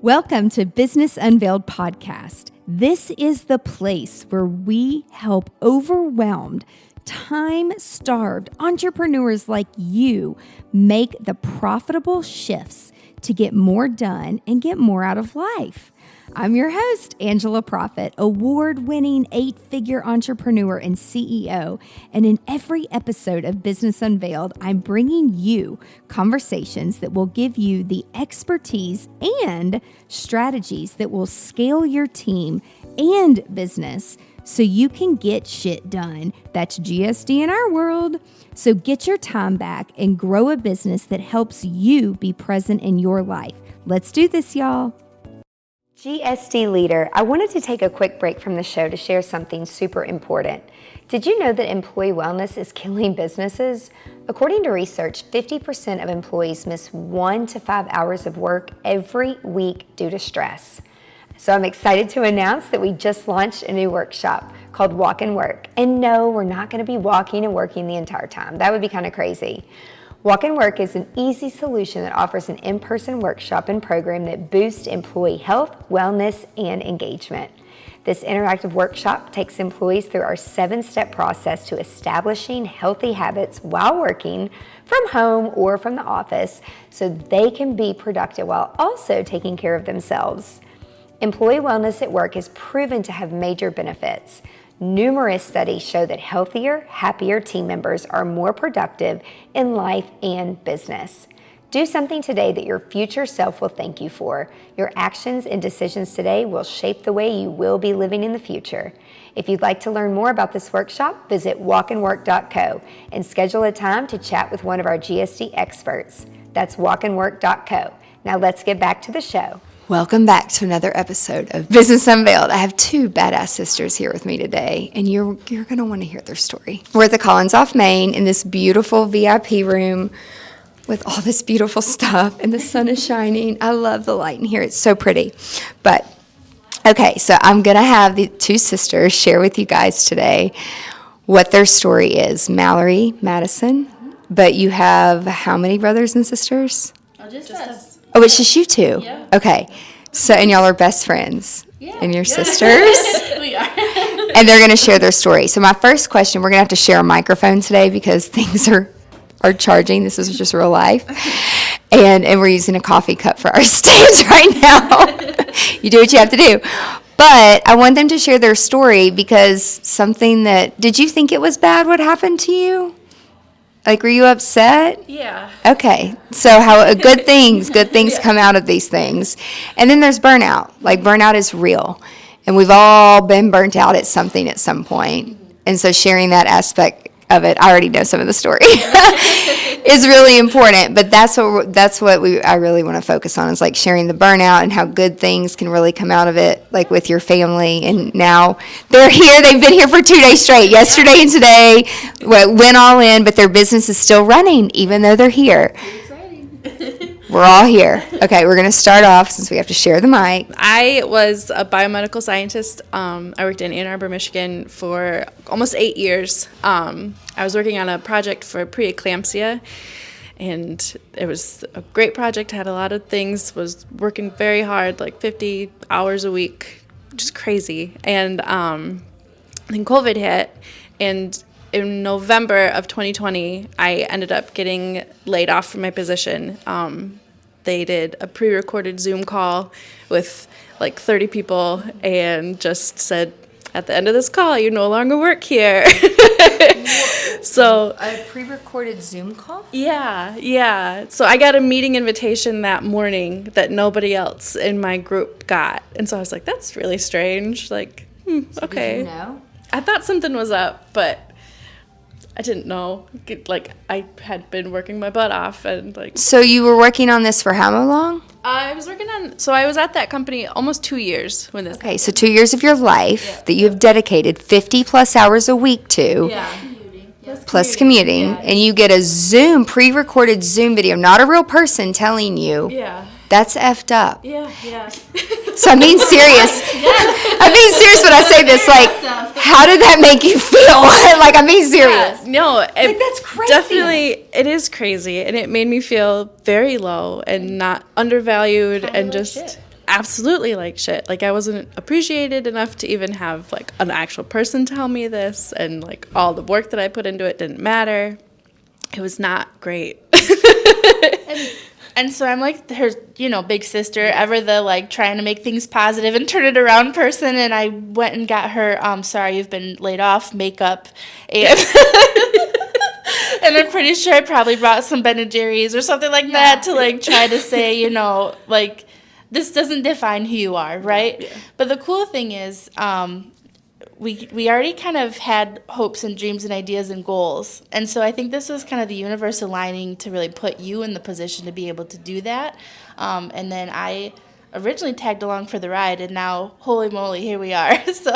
Welcome to Business Unveiled podcast. This is the place where we help overwhelmed, time-starved entrepreneurs like you make the profitable shifts to get more done and get more out of life. I'm your host, Angela Proffitt, award-winning 8-figure entrepreneur and CEO. And in every episode of Business Unveiled, I'm bringing you conversations that will give you the expertise and strategies that will scale your team and business so you can get shit done. That's GSD in our world. So get your time back and grow a business that helps you be present in your life. Let's do this, y'all. GSD leader, I wanted to take a quick break from the show to share something super important. Did you know that employee wellness is killing businesses? According to research, 50% of employees miss 1 to 5 hours of work every week due to stress. So I'm excited to announce that we just launched a new workshop called Walk and Work. And no, we're not going to be walking and working the entire time. That would be kind of crazy. Walk and Work is an easy solution that offers an in-person workshop and program that boosts employee health, wellness, and engagement. This interactive workshop takes employees through our 7-step process to establishing healthy habits while working from home or from the office so they can be productive while also taking care of themselves. Employee wellness at work is proven to have major benefits. Numerous studies show that healthier, happier team members are more productive in life and business. Do something today that your future self will thank you for. Your actions and decisions today will shape the way you will be living in the future. If you'd like to learn more about this workshop, visit walkandwork.co and schedule a time to chat with one of our GSD experts. That's walkandwork.co. Now let's get back to the show. Welcome back to another episode of Business Unveiled. I have 2 badass sisters here with me today, and you're going to want to hear their story. We're at the Collins off Main in this beautiful VIP room with all this beautiful stuff, and the sun is shining. I love the light in here. It's so pretty. But, okay, so I'm going to have the 2 sisters share with you guys today what their story is. Mallory, Maddison, but you have how many brothers and sisters? Oh, just us. Oh, it's just you 2? Yeah. Okay. So, and y'all are best friends? Yeah. And your sisters? We are. And they're going to share their story. So my first question, we're going to have to share a microphone today because things are charging. This is just real life. And we're using a coffee cup for our stage right now. You do what you have to do. But I want them to share their story because something that, did you think it was bad what happened to you? Like, were you upset? Yeah. Okay. So good things come out of these things. And then there's burnout. Like, burnout is real. And we've all been burnt out at something at some point. And so sharing that aspect of it, I already know some of the story, is really important. But that's what I really want to focus on is like sharing the burnout and how good things can really come out of it, like with your family. And now they're here. They've been here for 2 days straight. Yesterday and today went all in, but their business is still running even though they're here. We're all here. Okay, we're going to start off since we have to share the mic. I was a biomedical scientist. I worked in Ann Arbor, Michigan for almost 8 years. I was working on a project for preeclampsia, and it was a great project, had a lot of things, was working very hard, like 50 hours a week, just crazy. And then COVID hit, and in November of 2020, I ended up getting laid off from my position. They did a pre-recorded Zoom call with like 30 people and just said, at the end of this call, you no longer work here. So a pre-recorded Zoom call? Yeah. So I got a meeting invitation that morning that nobody else in my group got. And so I was like, that's really strange. Like, okay. Did you know? I thought something was up, but I didn't know. Like, I had been working my butt off and like. So you were working on this for how long? I was at that company almost 2 years when this. Okay, so 2 years of your life that you have dedicated 50 plus hours a week to. Yeah. Plus commuting. Yeah. And you get a pre-recorded Zoom video, not a real person telling you. Yeah. That's effed up. Yeah. So I'm being serious. Yes. I'm being serious when I say this. Like, how did that make you feel? Like, I'm being serious. Yeah. No, that's crazy. Definitely, it is crazy, and it made me feel very low and not undervalued, and just absolutely like shit. Like, I wasn't appreciated enough to even have, like, an actual person tell me this, and, like, all the work that I put into it didn't matter. It was not great. And so I'm like her, big sister, ever the, like, trying to make things positive and turn it around person, and I went and got her, sorry, you've been laid off, makeup, and... And I'm pretty sure I probably brought some Ben & Jerry's or something like that to, like, try to say, like, this doesn't define who you are, right? Yeah. But the cool thing is we already kind of had hopes and dreams and ideas and goals. And so I think this was kind of the universe aligning to really put you in the position to be able to do that. And then I originally tagged along for the ride, and now, holy moly, here we are. So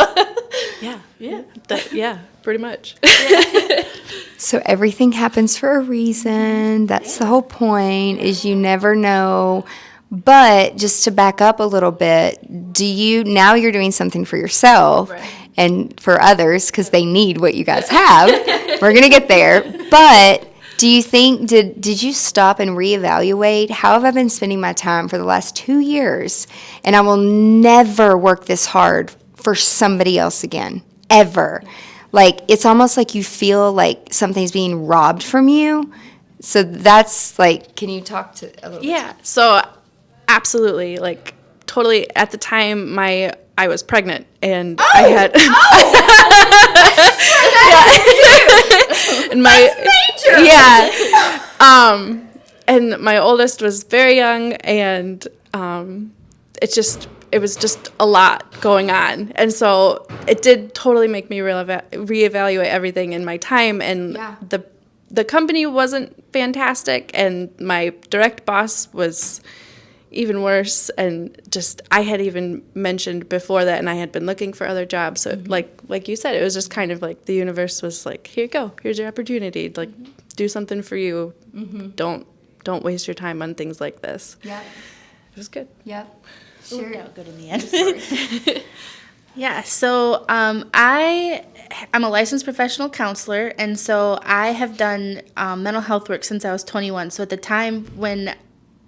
Yeah, pretty much. So everything happens for a reason. That's the whole point, is you never know. But just to back up a little bit, now you're doing something for yourself and for others, because they need what you guys have. We're going to get there. But do you think, did you stop and reevaluate, how have I been spending my time for the last 2 years? And I will never work this hard for somebody else again, ever. Like, it's almost like you feel like something's being robbed from you. So that's, like, can you talk to a little bit? Yeah, so absolutely, like, totally. At the time, I was pregnant, and I had... and and my oldest was very young, and it was just a lot going on. And so it did totally make me reevaluate everything in my time. And the company wasn't fantastic, and my direct boss was even worse. And just, I had even mentioned before that, and I had been looking for other jobs. So like you said, it was just kind of like the universe was like, here you go. Here's your opportunity. Like, do something for you. Don't waste your time on things like this. Yeah. It was good. Yep. Sure. It worked out good in the end. Yeah, so I'm a licensed professional counselor, and so I have done mental health work since I was 21. So at the time when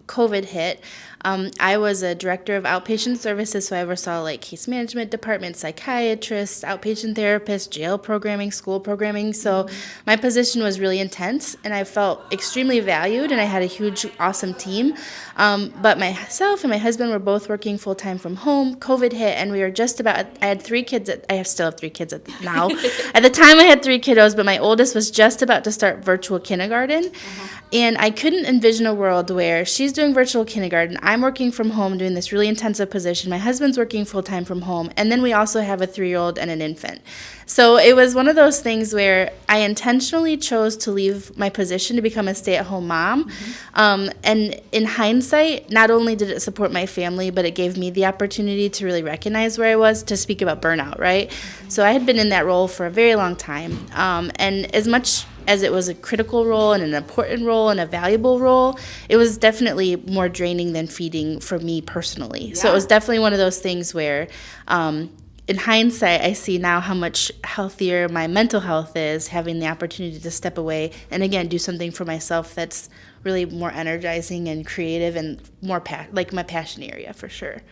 COVID hit, I was a director of outpatient services, so I oversaw, like, case management department, psychiatrists, outpatient therapists, jail programming, school programming. So my position was really intense, and I felt extremely valued, and I had a huge, awesome team. But myself and my husband were both working full-time from home. COVID hit, and we were just about, I had 3 kids. I still have 3 kids now. At the time, I had 3 kiddos, but my oldest was just about to start virtual kindergarten. And I couldn't envision a world where she's doing virtual kindergarten, I'm working from home doing this really intensive position, my husband's working full-time from home, and then we also have a 3-year-old and an infant. So it was one of those things where I intentionally chose to leave my position to become a stay-at-home mom. And in hindsight, not only did it support my family, but it gave me the opportunity to really recognize where I was, to speak about burnout, right? So I had been in that role for a very long time. And as much as it was a critical role and an important role and a valuable role, it was definitely more draining than feeding for me personally. Yeah. So it was definitely one of those things where, in hindsight, I see now how much healthier my mental health is, having the opportunity to step away and, again, do something for myself that's really more energizing and creative and more like my passion area for sure.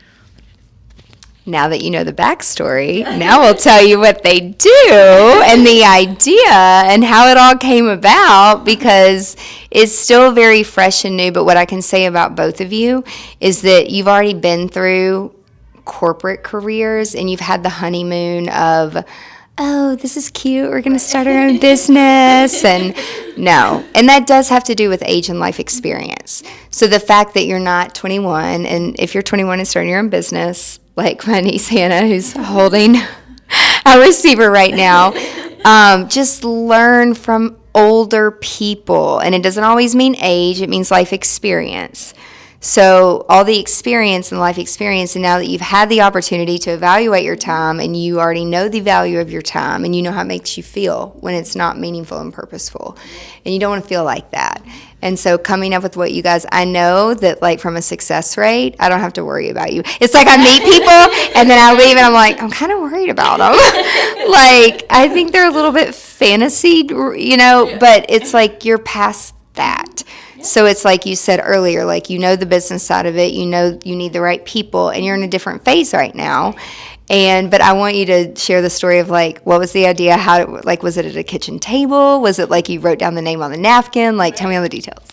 Now that you know the backstory, now we'll tell you what they do and the idea and how it all came about, because it's still very fresh and new. But what I can say about both of you is that you've already been through corporate careers, and you've had the honeymoon of, oh, this is cute, we're going to start our own business. And no. And that does have to do with age and life experience. So the fact that you're not 21, and if you're 21 and starting your own business, like my niece Hannah, who's holding a receiver right now, just learn from older people. And it doesn't always mean age, it means life experience. So all the experience and life experience, and now that you've had the opportunity to evaluate your time, and you already know the value of your time, and you know how it makes you feel when it's not meaningful and purposeful, and you don't want to feel like that. And so coming up with what you guys, I know that, like, from a success rate, I don't have to worry about you. It's like I meet people and then I leave and I'm like, I'm kind of worried about them. Like, I think they're a little bit fantasy, but it's like you're past that. So it's like you said earlier, like, you know, the business side of it, you know, you need the right people, and you're in a different phase right now. But I want you to share the story of, like, what was the idea? How, like, was it at a kitchen table? Was it like you wrote down the name on the napkin? Like, tell me all the details.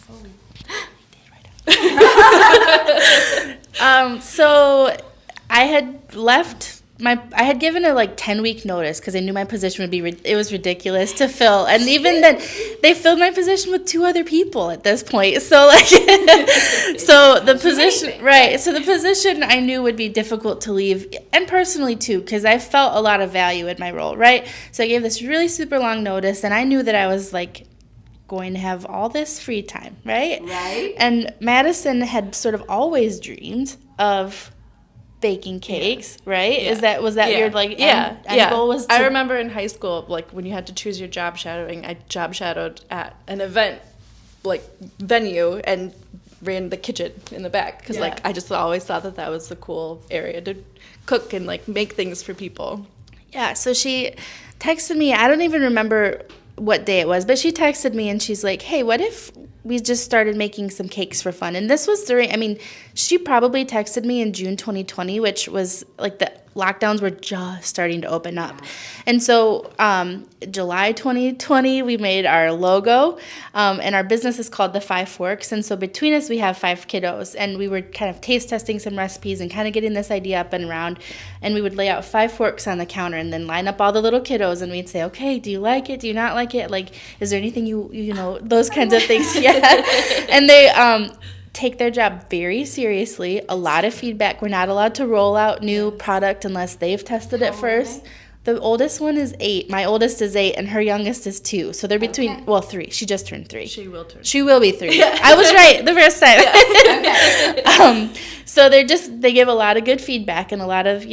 So I had left I had given a 10-week notice because I knew my position would be, it was ridiculous to fill. And even then, they filled my position with 2 other people at this point. So so the position, right. So the position I knew would be difficult to leave, and personally too, because I felt a lot of value in my role, right? So I gave this really super long notice, and I knew that I was going to have all this free time, right? Right. And Madison had sort of always dreamed of baking cakes, right? Yeah. Was that your end goal was I remember in high school, when you had to choose your job shadowing, I job shadowed at an event venue and ran the kitchen in the back because I just always thought that was the cool area to cook and make things for people. Yeah, so she texted me, I don't even remember what day it was, but she texted me and she's like, hey, what if we just started making some cakes for fun? And this was she probably texted me in June 2020, which was the lockdowns were just starting to open up. And so July 2020, we made our logo, and our business is called The 5 Forks. And so between us, we have 5 kiddos, and we were kind of taste testing some recipes and kind of getting this idea up and around. And we would lay out 5 forks on the counter and then line up all the little kiddos, and we'd say, okay, do you like it? Do you not like it? Is there anything you know, those kinds of things. Yeah. And they take their job very seriously. A lot of feedback. We're not allowed to roll out new product unless they've tested it first. The oldest one is 8. My oldest is 8, and her youngest is 2. So they're between 3. She just turned 3. She will turn. She will be 3. I was right the first time. Yeah. Okay. So they give a lot of good feedback and a lot of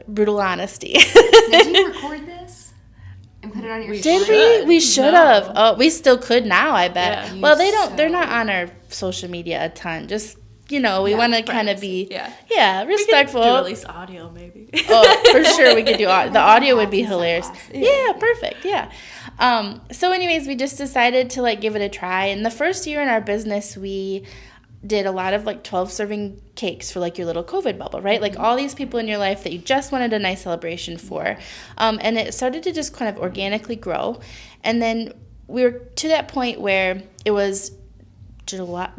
brutal honesty. Did you record this? And put it on your Did we? We should have. Oh, we still could now, I bet. Yeah. Well, they're not on our social media a ton. Just, we want to kind of be respectful. We could release audio maybe. Oh, for sure we could do audio. The audio would be hilarious. Yeah, perfect. Yeah. So anyways, we just decided to give it a try. And the first year in our business, we did a lot of 12 serving cakes for your little COVID bubble, right? All these people in your life that you just wanted a nice celebration for. And it started to just kind of organically grow. And then we were to that point where it was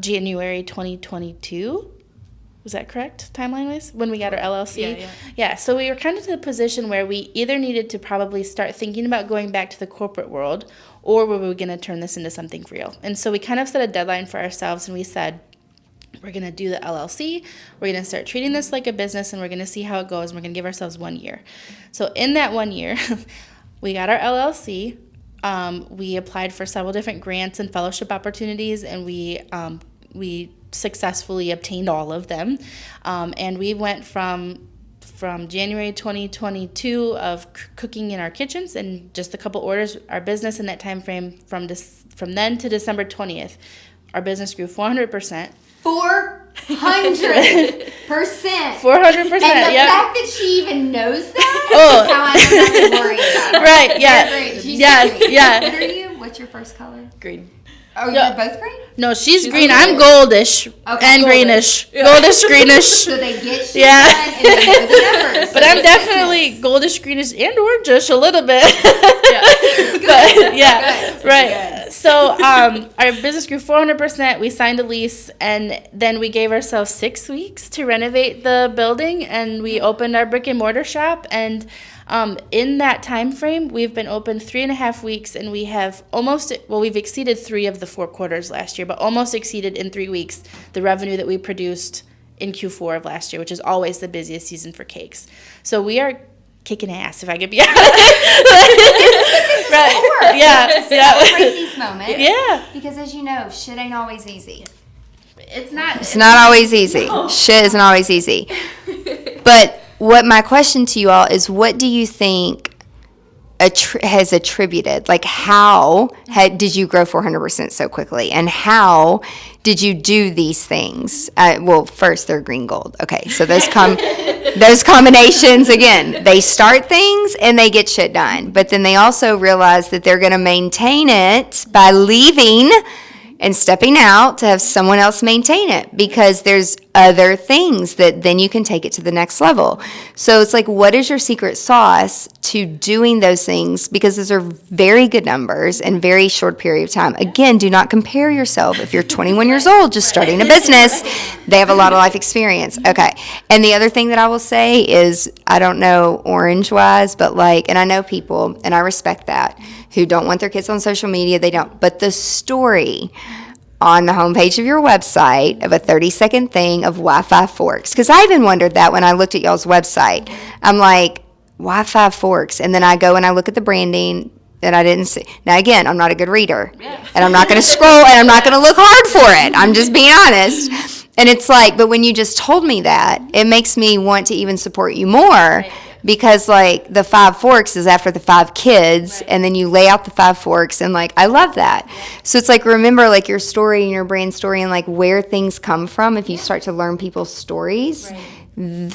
January 2022. Was that correct, timeline-wise, when we got our LLC? Yeah, so we were kind of to the position where we either needed to probably start thinking about going back to the corporate world, or were we going to turn this into something real? And so we kind of set a deadline for ourselves, and we said, we're going to do the LLC, we're going to start treating this like a business, and we're going to see how it goes, and we're going to give ourselves 1 year. So in that 1 year, we got our LLC, we applied for several different grants and fellowship opportunities, and we successfully obtained all of them. And we went from January 2022 of cooking in our kitchens and just a couple orders, our business in that time frame from then to December 20th, our business grew 400%. 400%. 400%. And the fact that she even knows that is how I don't have to worry about her. Right, yeah. Yeah. What are you? What's your first color? Green. Oh, you're both green? No, she's green. I'm goldish and greenish. Yeah. Goldish, greenish. So they get shit done and they know the numbers. But I'm definitely goldish, greenish, and orangish a little bit. Right. So our business grew 400%. We signed a lease, and then we gave ourselves 6 weeks to renovate the building, and we opened our brick and mortar shop. And in that time frame, we've been open 3.5 weeks, and we have we've exceeded 3 of the 4 quarters last year, but almost exceeded in 3 weeks the revenue that we produced in Q4 of last year, which is always the busiest season for cakes. So we are kicking ass, if I could be honest. Right. Yeah. Celebrate these moments. Yeah. Because as you know, shit ain't always easy. It's not always easy. No. Shit isn't always easy. But what my question to you all is, what do you think has attributed, how did you grow 400% so quickly, and how did you do these things? First they're green gold. Okay, so those combinations, again, they start things and they get shit done, but then they also realize that they're going to maintain it by leaving and stepping out to have someone else maintain it, because there's other things that then you can take it to the next level. So it's like, what is your secret sauce to doing those things? Because those are very good numbers in very short period of time. Again, do not compare yourself. If you're 21 years old just starting a business, they have a lot of life experience. Okay. And the other thing that I will say is, I don't know orange wise, but like, and I know people, and I respect that, who don't want their kids on social media. They don't. But the story on the homepage of your website of a 30-second thing of Wi-Fi forks. Because I even wondered that when I looked at y'all's website. I'm like, Wi-Fi forks. And then I go and I look at the branding that I didn't see. Now, again, I'm not a good reader. And I'm not going to scroll, and I'm not going to look hard for it. I'm just being honest. And it's like, but when you just told me that, it makes me want to even support you more. Because, like, the 5 forks is after the 5 kids, and then you lay out the 5 forks, and, like, I love that. So it's like, remember, like, your story and your brand story and, like, where things come from. If you start to learn people's stories,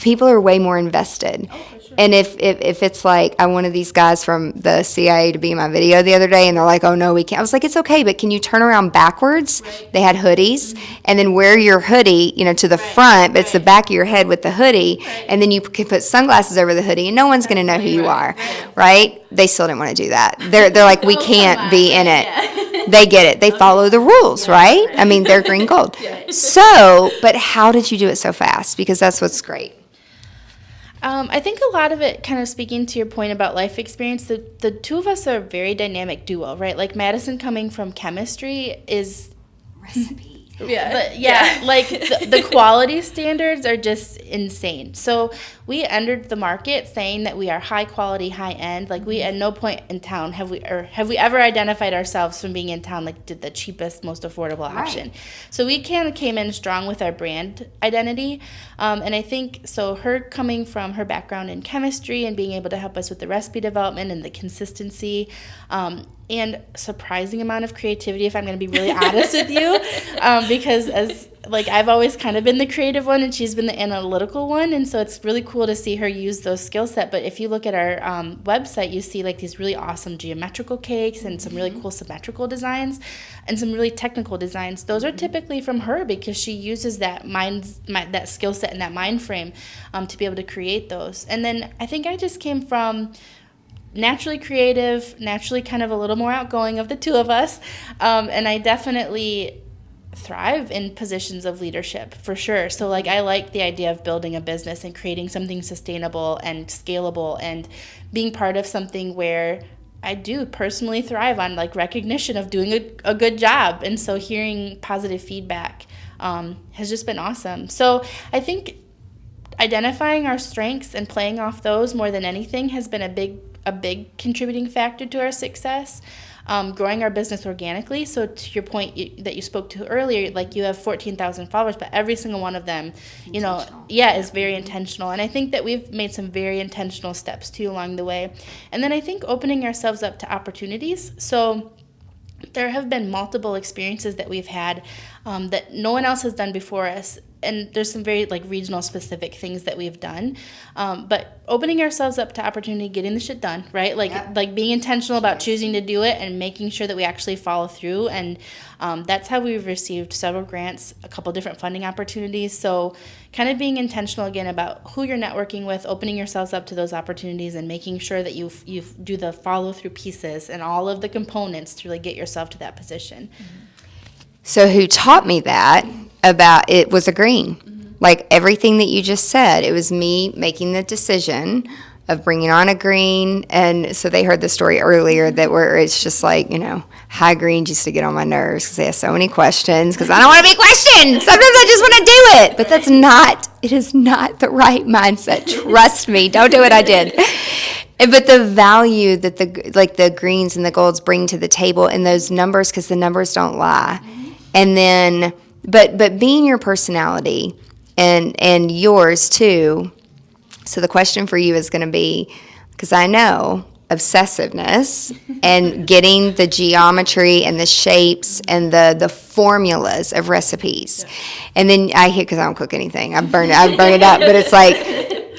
people are way more invested. And if it's like, I wanted these guys from the CIA to be in my video the other day, and they're like, oh, no, we can't. I was like, it's okay, but can you turn around backwards? They had hoodies, and then wear your hoodie, to the front, but it's the back of your head with the hoodie, and then you can put sunglasses over the hoodie, and no one's going to know who you are, right? They still didn't want to do that. They're like, we can't be in it. They get it. They follow the rules, right? I mean, they're green gold. So, but how did you do it so fast? Because that's what's great. I think a lot of it, kind of speaking to your point about life experience, the two of us are a very dynamic duo, right? Like Maddison coming from chemistry is Recipe. Like the quality standards are just insane. So we entered the market saying that we are high quality, high end. Like, we at no point in town have we ever identified ourselves from being in town like the cheapest, most affordable option. So we kind of came in strong with our brand identity. And I think so her coming from her background in chemistry and being able to help us with the recipe development and the consistency, and surprising amount of creativity, if I'm going to be really honest with you, because I've always kind of been the creative one, and she's been the analytical one, and so it's really cool to see her use those skill set. But if you look at our website, you see like these really awesome geometrical cakes and some really cool symmetrical designs and some really technical designs. Those are typically from her, because she uses that that skill set and that mind frame to be able to create those. And then I think I just came from naturally creative, naturally kind of a little more outgoing of the two of us, and I definitely thrive in positions of leadership for sure. So like, I like the idea of building a business and creating something sustainable and scalable, and being part of something where I do personally thrive on like recognition of doing a good job. And so hearing positive feedback has just been awesome. So I think identifying our strengths and playing off those more than anything has been a big contributing factor to our success. Growing our business organically. So to your point that you spoke to earlier, like, you have 14,000 followers, but every single one of them, is very intentional. And I think that we've made some very intentional steps too along the way. And then I think opening ourselves up to opportunities. So there have been multiple experiences that we've had that no one else has done before us. And there's some very like regional specific things that we've done, but opening ourselves up to opportunity, getting the shit done, right? Like being intentional about choosing to do it and making sure that we actually follow through. And that's how we've received several grants, a couple different funding opportunities. So kind of being intentional again about who you're networking with, opening yourselves up to those opportunities, and making sure that you do the follow through pieces and all of the components to really get yourself to that position. So who taught me that about it was a green. Like everything that you just said, it was me making the decision of bringing on a green. And so they heard the story earlier that where it's just like, high greens used to get on my nerves because they have so many questions, because I don't want to be questioned. Sometimes I just want to do it. But it is not the right mindset. Trust me. Don't do what I did. But the value that the greens and the golds bring to the table in those numbers, because the numbers don't lie. And then, but being your personality and yours too. So the question for you is going to be, because I know obsessiveness and getting the geometry and the shapes and the formulas of recipes. And then I hear, because I don't cook anything, I burn it up. But it's like,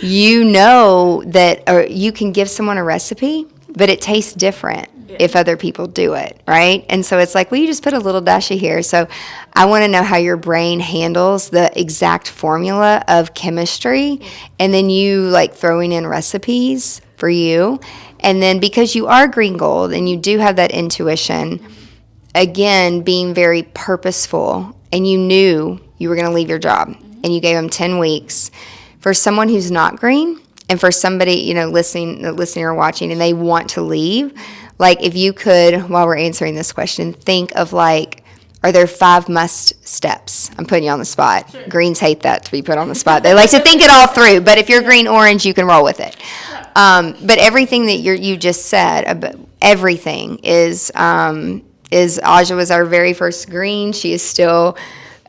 that or you can give someone a recipe, but it tastes different. if other people do it, right? And so it's like, well, you just put a little dash of here. So I want to know how your brain handles the exact formula of chemistry, and then you like throwing in recipes for you. And then because you are green gold and you do have that intuition, again, being very purposeful, and you knew you were going to leave your job, and you gave them 10 weeks. For someone who's not green, and for somebody, you know, listening or watching, and they want to leave, like if you could, while we're answering this question, think of like, are there 5 must steps? I'm putting you on the spot. Sure. Greens hate that, to be put on the spot. They like to think it all through, but if you're green orange, you can roll with it. But everything that you just said, everything is Aja was our very first green. She is still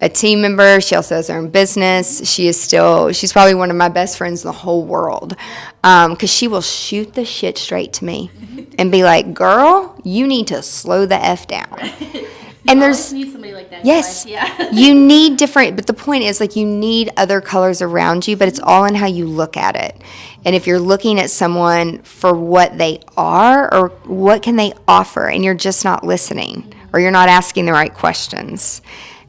a team member. She also has her own business. She's probably one of my best friends in the whole world, because she will shoot the shit straight to me and be like, girl, you need to slow the F down. And there's need somebody like that. Yes, yeah. You need different, but the point is like you need other colors around you, but it's all in how you look at it. And if you're looking at someone for what they are or what can they offer, and you're just not listening or you're not asking the right questions.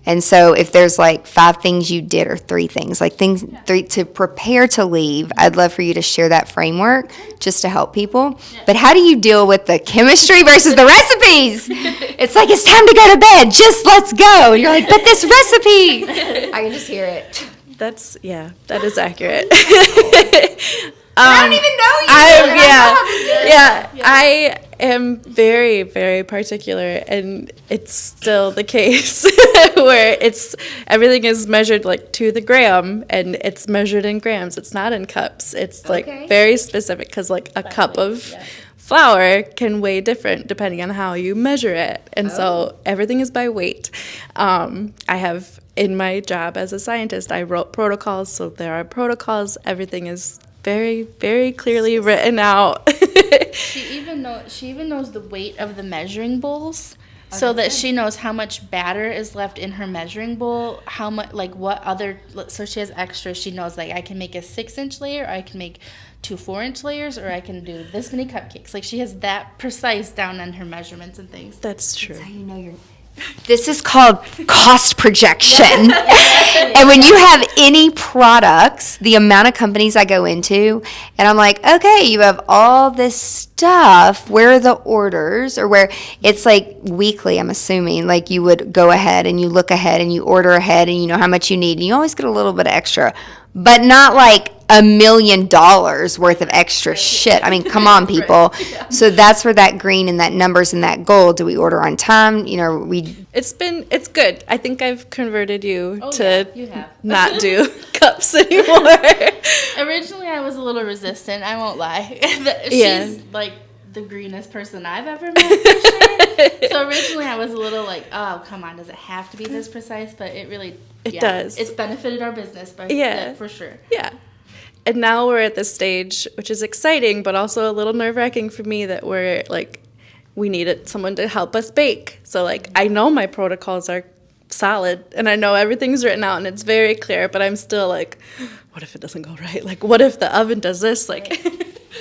And so if there's like 5 things you did or 3 things, like 3 to prepare to leave, I'd love for you to share that framework just to help people. But how do you deal with the chemistry versus the recipes? It's like, it's time to go to bed. Just let's go. And you're like, but this recipe. I can just hear it. That is accurate. I don't even know you. I am very, very particular, and it's still the case where everything is measured like to the gram, and it's measured in grams. It's not in cups. It's like very specific, because like a cup of flour can weigh different depending on how you measure it, and so everything is by weight. I have in my job as a scientist, I wrote protocols, so there are protocols. Everything is very, very clearly written out. She even knows the weight of the measuring bowls, so that she knows how much batter is left in her measuring bowl, how much, like what other, so she has extra. She knows like I can make a 6-inch layer, or I can make 2 4-inch layers, or I can do this many cupcakes. Like she has that precise down on her measurements and things. That's true. That's how you know this is called cost projection. And when you have any products, the amount of companies I go into, and I'm like, okay, you have all this stuff. Where are the orders? Or where it's like weekly, I'm assuming, like you would go ahead and you look ahead and you order ahead and you know how much you need. And you always get a little bit of extra, but not like $1 million worth of extra shit. I mean, come on, people. So that's where that green and that numbers and that gold. Do we order on time? You know, It's good. I think I've converted you to not do cups anymore. Originally, I was a little resistant. I won't lie. She's like the greenest person I've ever met, for sure. So originally, I was a little like, oh, come on, does it have to be this precise? But it really does. It's benefited our business, for sure. Yeah. And now we're at this stage, which is exciting, but also a little nerve-wracking for me, that we're like, we needed someone to help us bake. So like, I know my protocols are solid, and I know everything's written out, and it's very clear, but I'm still like, what if it doesn't go right? Like, what if the oven does this? Like,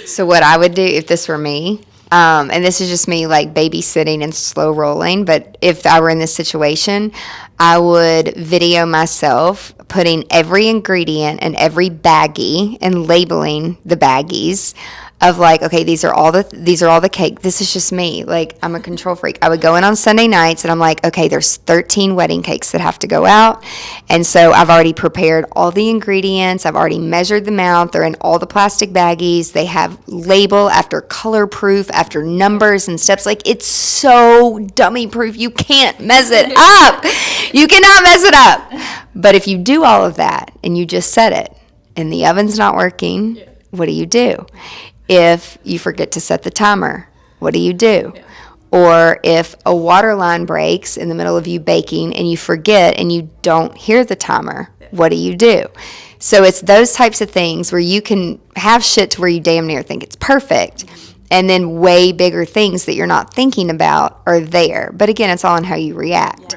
so what I would do if this were me, and this is just me like babysitting and slow rolling, but if I were in this situation, I would video myself putting every ingredient in every baggie and labeling the baggies of like, okay, these are all the cake. This is just me. Like, I'm a control freak. I would go in on Sunday nights and I'm like, okay, there's 13 wedding cakes that have to go out. And so I've already prepared all the ingredients. I've already measured them out. They're in all the plastic baggies. They have label after color proof, after numbers and steps. Like, it's so dummy proof. You can't mess it up. You cannot mess it up. But if you do all of that and you just set it and the oven's not working, what do? If you forget to set the timer, what do? Or if a water line breaks in the middle of you baking and you forget and you don't hear the timer, what do? So it's those types of things where you can have shit to where you damn near think it's perfect, and then way bigger things that you're not thinking about are there. But again, it's all in how you react.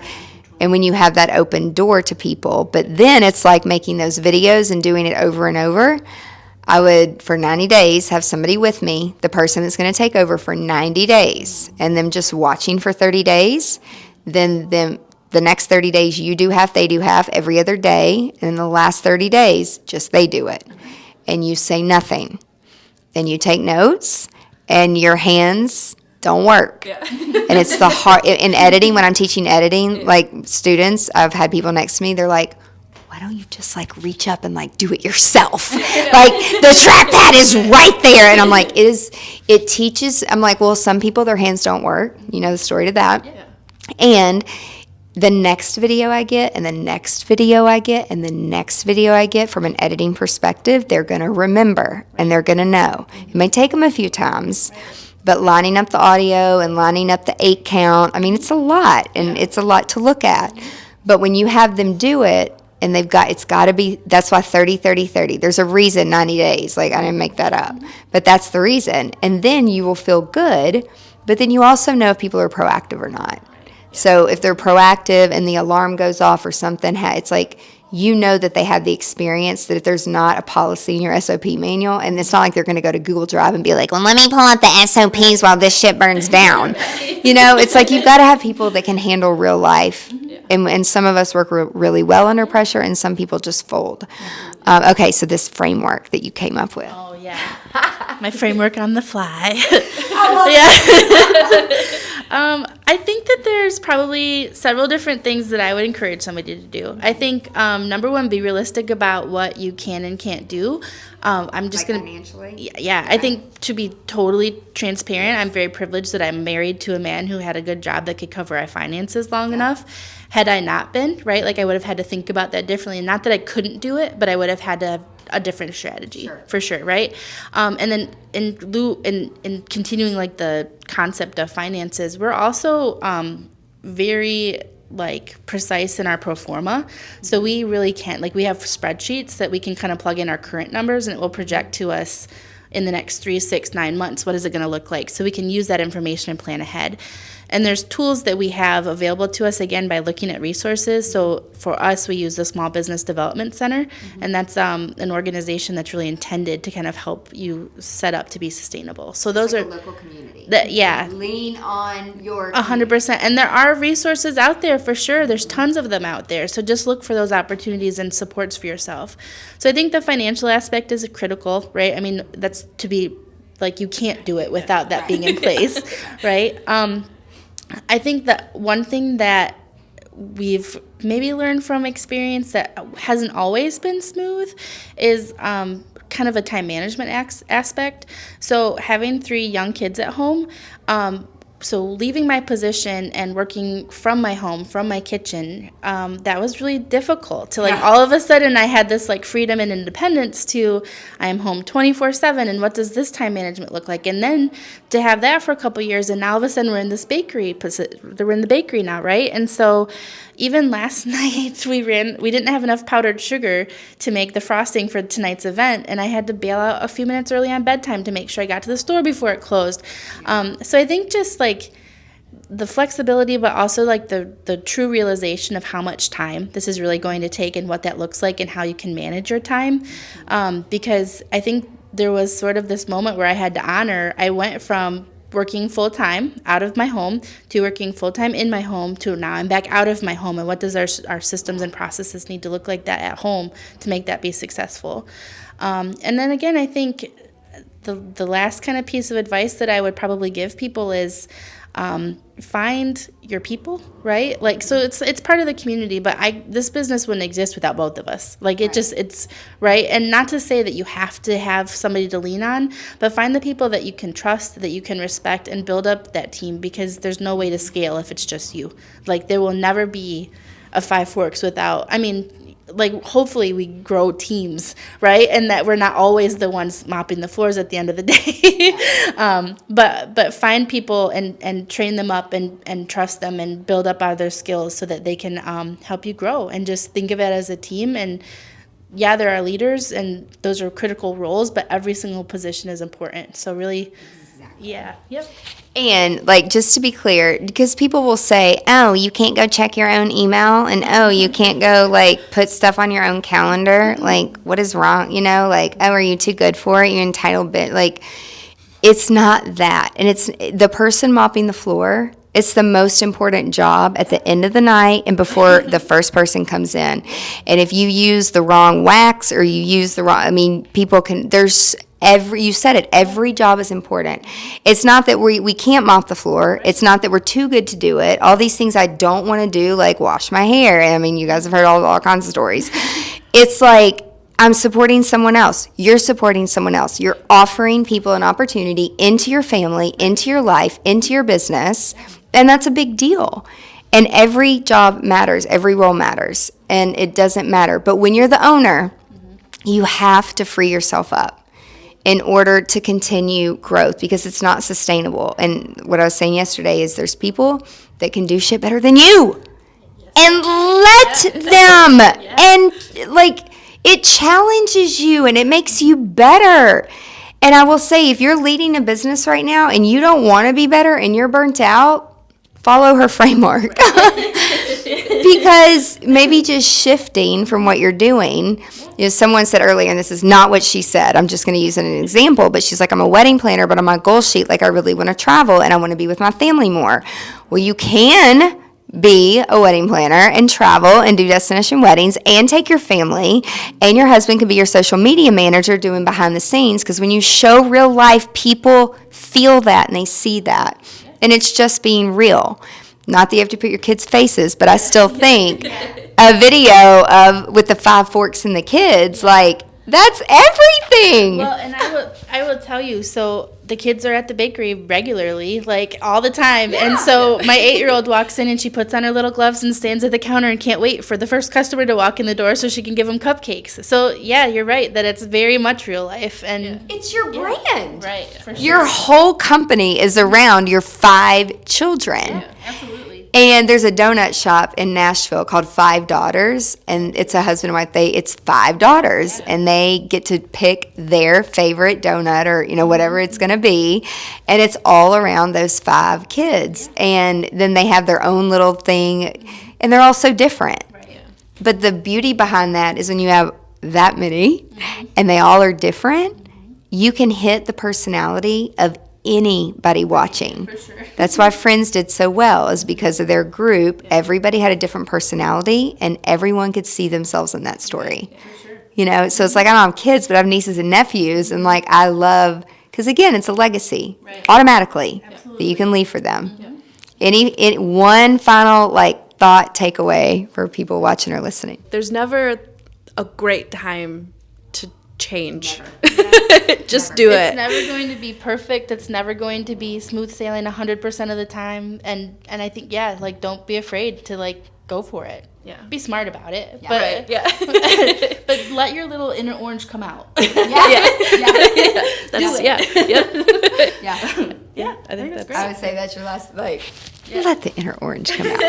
And when you have that open door to people, but then it's like making those videos and doing it over and over. I would, for 90 days, have somebody with me, the person that's going to take over for 90 days, and them just watching for 30 days. Then the next 30 days, you do half, they do half every other day. And the last 30 days, just they do it. And you say nothing. Then you take notes, and your hands don't work. Yeah. And it's the hard, in editing, when I'm teaching editing, like students, I've had people next to me, they're like, why don't you just like reach up and like do it yourself? Like the trackpad is right there. And I'm like, it teaches, I'm like, well, some people, their hands don't work. You know the story to that. Yeah. And the next video I get, and the next video I get, and the next video I get from an editing perspective, they're going to remember and they're going to know. It may take them a few times, but lining up the audio and lining up the 8 count, I mean, it's a lot, and it's a lot to look at. But when you have them do it, and it's got to be, that's why 30, 30, 30. There's a reason 90 days. Like, I didn't make that up. But that's the reason. And then you will feel good, but then you also know if people are proactive or not. So if they're proactive and the alarm goes off or something, it's like, you know that they have the experience, that if there's not a policy in your SOP manual, and it's not like they're going to go to Google Drive and be like, well, let me pull up the SOPs while this shit burns down. You know, it's like you've got to have people that can handle real life. And some of us work really well under pressure, and some people just fold. Okay, so this framework that you came up with. Oh, yeah. My framework on the fly. I think that there's probably several different things that I would encourage somebody to do. I think, number one, be realistic about what you can and can't do. I'm just going to... financially? Yeah. I think, to be totally transparent, I'm very privileged that I'm married to a man who had a good job that could cover our finances long enough. Had I not been, right, like I would have had to think about that differently. Not that I couldn't do it, but I would have had to have a different strategy, for sure, right? And then in continuing like the concept of finances, we're also very like precise in our pro forma. So we really can't, like, we have spreadsheets that we can kind of plug in our current numbers, and it will project to us in the next 3, 6, 9 months, what is it going to look like? So we can use that information and plan ahead. And there's tools that we have available to us, again, by looking at resources. So for us, we use the Small Business Development Center, and that's an organization that's really intended to kind of help you set up to be sustainable. So those are local community. Yeah. Lean on your 100%. And there are resources out there for sure. There's tons of them out there. So just look for those opportunities and supports for yourself. So I think the financial aspect is critical, right? I mean, that's to be, like, you can't do it without that being in place, right? I think that one thing that we've maybe learned from experience that hasn't always been smooth is kind of a time management aspect. So having 3 young kids at home, so leaving my position and working from my home, from my kitchen, that was really difficult to, like, all of a sudden I had this like freedom and independence to, I am home 24/7, and what does this time management look like? And then to have that for a couple years, and now all of a sudden we're in this bakery, we're in the bakery now, right? And so even last night we didn't have enough powdered sugar to make the frosting for tonight's event, and I had to bail out a few minutes early on bedtime to make sure I got to the store before it closed. So I think just like the flexibility, but also like the true realization of how much time this is really going to take and what that looks like and how you can manage your time. Because I think there was sort of this moment where I had to honor, I went from working full-time out of my home to working full-time in my home to now I'm back out of my home, and what does our systems and processes need to look like that at home to make that be successful. And then again, I think the last kind of piece of advice that I would probably give people is find your people, right? Like, so it's part of the community, but this business wouldn't exist without both of us. Like, it's right. And not to say that you have to have somebody to lean on, but find the people that you can trust, that you can respect, and build up that team, because there's no way to scale if it's just you. Like, there will never be a Five Forks without, I mean, like, hopefully we grow teams, right? And that we're not always the ones mopping the floors at the end of the day. But find people and train them up and trust them and build up other skills so that they can help you grow. And just think of it as a team. And yeah, there are leaders, and those are critical roles, but every single position is important. So really Yeah. Yep. And like, just to be clear, because people will say, oh, you can't go check your own email, and oh, you can't go like put stuff on your own calendar. Like, what is wrong? You know, like, oh, are you too good for it? You're entitled bit. Like, it's not that. And it's the person mopping the floor. It's the most important job at the end of the night and before the first person comes in. And if you use the wrong wax or you use the wrong, I mean, people can, you said it, every job is important. It's not that we can't mop the floor. It's not that we're too good to do it. All these things I don't want to do, like wash my hair. I mean, you guys have heard all kinds of stories. It's like, I'm supporting someone else. You're supporting someone else. You're offering people an opportunity into your family, into your life, into your business. And that's a big deal. And every job matters. Every role matters. And it doesn't matter. But when you're the owner, you have to free yourself up in order to continue growth, because it's not sustainable. And what I was saying yesterday is there's people that can do shit better than you. And let them. And like, it challenges you and it makes you better. And I will say, if you're leading a business right now and you don't want to be better and you're burnt out, follow her framework. Because maybe just shifting from what you're doing. You know, someone said earlier, and this is not what she said, I'm just going to use it as an example, but she's like, I'm a wedding planner, but on my goal sheet, like, I really want to travel and I want to be with my family more. Well, you can be a wedding planner and travel and do destination weddings and take your family, and your husband can be your social media manager doing behind the scenes, because when you show real life, people feel that and they see that. And it's just being real. Not that you have to put your kids' faces, but I still think a video of with the 5 forks and the kids, like, that's everything. Well, and I will tell you, so the kids are at the bakery regularly, like all the time. Yeah. And so my 8-year-old walks in and she puts on her little gloves and stands at the counter and can't wait for the first customer to walk in the door so she can give them cupcakes. So yeah, you're right that it's very much real life. And it's your brand. Right, for sure. Your whole company is around your 5 children. Yeah, absolutely. And there's a donut shop in Nashville called 5 Daughters, and it's a husband and wife. It's 5 daughters, and they get to pick their favorite donut, or, you know, whatever it's going to be, and it's all around those 5 kids. And then they have their own little thing, and they're all so different. Right. But the beauty behind that is when you have that many, and they all are different, you can hit the personality of anybody watching. For sure. That's why Friends did so well, is because of their group. Everybody had a different personality and everyone could see themselves in that story. For sure. You know, so it's like, I don't have kids, but I have nieces and nephews, and like, I love, because again, it's a legacy automatically that you can leave for them. Any one final like thought takeaway for people watching or listening? There's never a great time to change. Just do it. It's never going to be perfect. It's never going to be smooth sailing 100% of the time. And I think, yeah, like, don't be afraid to like go for it. Yeah. Be smart about it. Yeah. But right. Yeah. but let your little inner orange come out. Yeah. That's, yeah. Yep. Yeah. Yeah. I think that's great. I would say that's your last, like, let the inner orange come out.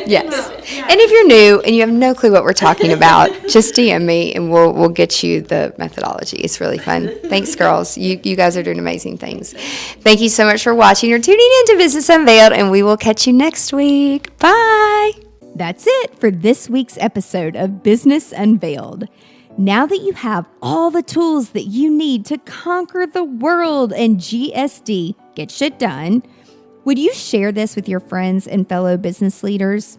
Yes. And if you're new and you have no clue what we're talking about, just DM me and we'll get you the methodology. It's really fun. Thanks, girls. You guys are doing amazing things. Thank you so much for watching or tuning in to Business Unveiled, and we will catch you next week. Bye. That's it for this week's episode of Business Unveiled. Now that you have all the tools that you need to conquer the world and GSD, get shit done, would you share this with your friends and fellow business leaders?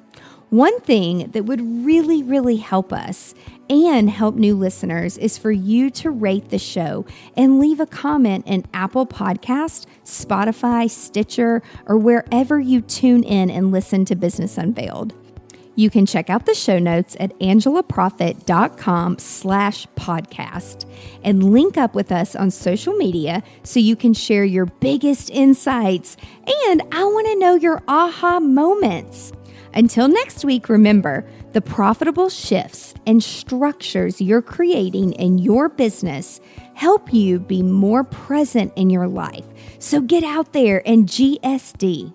One thing that would really, really help us and help new listeners is for you to rate the show and leave a comment in Apple Podcast, Spotify, Stitcher, or wherever you tune in and listen to Business Unveiled. You can check out the show notes at angelaproffitt.com/podcast and link up with us on social media so you can share your biggest insights. And I want to know your aha moments. Until next week, remember, the profitable shifts and structures you're creating in your business help you be more present in your life. So get out there and GSD.